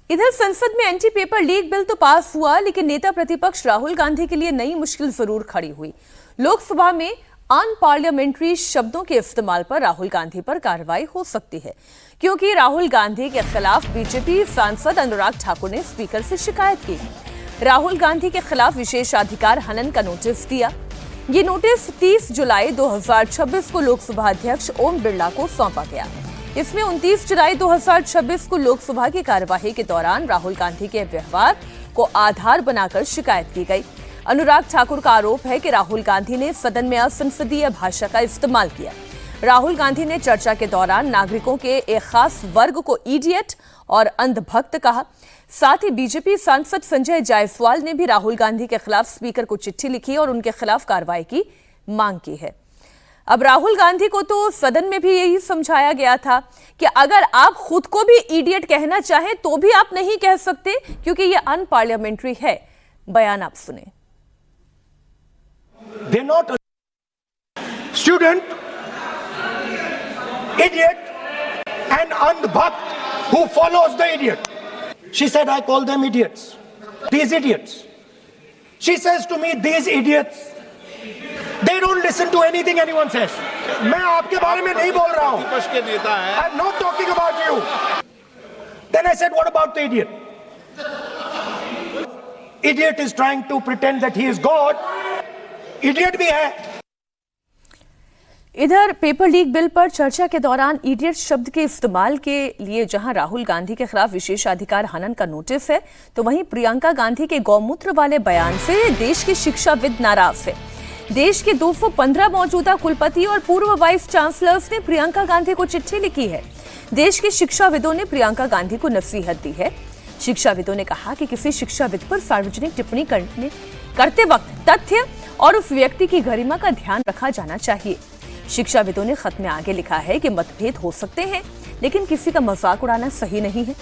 इधर संसद में एंटी पेपर लीक बिल तो पास हुआ, लेकिन नेता प्रतिपक्ष राहुल गांधी के लिए नई मुश्किल जरूर खड़ी हुई। लोकसभा में अनपार्लियामेंट्री शब्दों के इस्तेमाल पर राहुल गांधी पर कार्रवाई हो सकती है, क्योंकि राहुल गांधी के खिलाफ बीजेपी सांसद अनुराग ठाकुर ने स्पीकर से शिकायत की। राहुल गांधी के खिलाफ विशेषाधिकार हनन का नोटिस दिया। ये नोटिस 30 जुलाई 2026 को लोकसभा अध्यक्ष ओम बिरला को सौंपा गया। इसमें 29 जुलाई 2026 को लोकसभा की कार्यवाही के दौरान राहुल गांधी के व्यवहार को आधार बनाकर शिकायत की गई। अनुराग ठाकुर का आरोप है कि राहुल गांधी ने सदन में असंसदीय भाषा का इस्तेमाल किया। राहुल गांधी ने चर्चा के दौरान नागरिकों के एक खास वर्ग को इडियट और अंधभक्त कहा। साथ ही बीजेपी सांसद संजय जायसवाल ने भी राहुल गांधी के खिलाफ स्पीकर को चिट्ठी लिखी और उनके खिलाफ कार्रवाई की मांग की है। अब राहुल गांधी को तो सदन में भी यही समझाया गया था कि अगर आप खुद को भी इडियट कहना चाहें तो भी आप नहीं कह सकते, क्योंकि यह अनपार्लियामेंट्री है। बयान आप सुने। They're not a student, idiot, and andhbhakt who follows the idiot. She said, I call them idiots. These idiots. She says to me, these idiots, they don't listen to anything anyone says. मैं आपके बारे में नहीं बोल रहा हूँ। विपक्ष के नेता हैं। I'm not talking about you. Then I said, what about the idiot? Idiot is trying to pretend that he is God. Idiot भी है। इधर पेपर लीक बिल पर चर्चा के दौरान इडियट शब्द के इस्तेमाल के लिए जहां राहुल गांधी के खिलाफ विशेषाधिकार हनन का नोटिस है, तो वहीं प्रियंका गांधी के गौमूत्र वाले बयान से देश के शिक्षाविद नाराज है। देश के 215 मौजूदा कुलपति और पूर्व वाइस चांसलर्स ने प्रियंका गांधी को चिट्ठी लिखी है। देश के शिक्षाविदों ने प्रियंका गांधी को नसीहत दी है। शिक्षाविदों ने कहा कि किसी शिक्षाविद पर सार्वजनिक टिप्पणी करते वक्त तथ्य और उस व्यक्ति की गरिमा का ध्यान रखा जाना चाहिए। शिक्षाविदों ने खत में आगे लिखा है कि मतभेद हो सकते हैं, लेकिन किसी का मजाक उड़ाना सही नहीं है।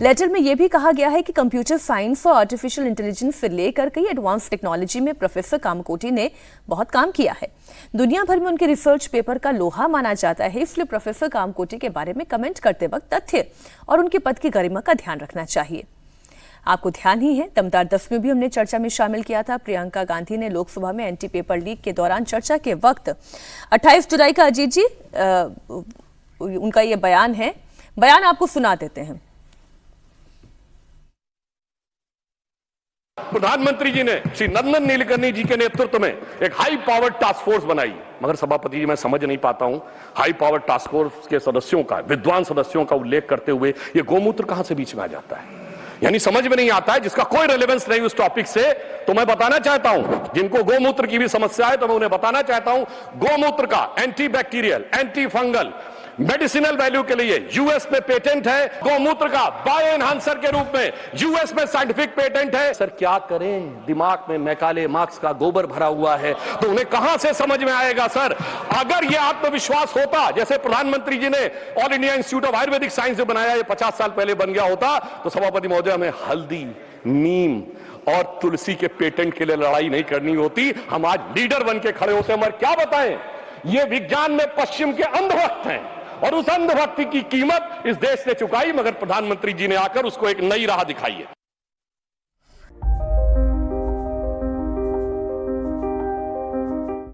लेटर में यह भी कहा गया है कि कंप्यूटर साइंस और आर्टिफिशियल इंटेलिजेंस से लेकर कई एडवांस टेक्नोलॉजी में प्रोफेसर कामकोटी ने बहुत काम किया है। दुनिया भर में उनके रिसर्च पेपर का लोहा माना जाता है, इसलिए प्रोफेसर कामकोटी के बारे में कमेंट करते वक्त तथ्य और उनके पद की गरिमा का ध्यान रखना चाहिए। आपको ध्यान ही है, दमदार 10 में भी हमने चर्चा में शामिल किया था। प्रियंका गांधी ने लोकसभा में एंटी पेपर लीक के दौरान चर्चा के वक्त 28 जुलाई का अजीत जी उनका ये बयान है। बयान आपको सुना देते हैं। प्रधानमंत्री जी ने श्री नंदन नीलकर्णी जी के नेतृत्व में एक हाई पावर टास्क फोर्स बनाई, मगर सभापति जी मैं समझ नहीं पाता हूं हाई पावर टास्क फोर्स के सदस्यों का, विद्वान सदस्यों का उल्लेख करते हुए ये गोमूत्र कहां से बीच में आ जाता है, यानी समझ में नहीं आता है, जिसका कोई रेलेवेंस नहीं उस टॉपिक से। तो मैं बताना चाहता हूं, जिनको गोमूत्र की भी समस्या है तो मैं उन्हें बताना चाहता हूं, गोमूत्र का anti bacterial, anti fungal, medicinal value के लिए यूएस में पेटेंट है। गोमूत्र का बायो एनहांसर के रूप में यूएस में साइंटिफिक पेटेंट है। सर क्या करें, दिमाग में मैकाले मार्क्स का गोबर भरा हुआ है, तो उन्हें कहां से समझ में आएगा। सर अगर यह आत्मविश्वास होता, जैसे प्रधानमंत्री जी ने all India institute of Ayurvedic science जो बनाया, ये 50 साल पहले बन गया होता, तो सभापति महोदय हमें हल्दी, नीम और तुलसी के पेटेंट के लिए लड़ाई नहीं करनी होती, हम आज लीडर बन के खड़े होते। मगर क्या बताएं, ये विज्ञान में पश्चिम के अंधभक्त हैं और उस अंधभक्ति की कीमत इस देश ने चुकाई, मगर प्रधानमंत्री जी ने आकर उसको एक नई राह दिखाई है।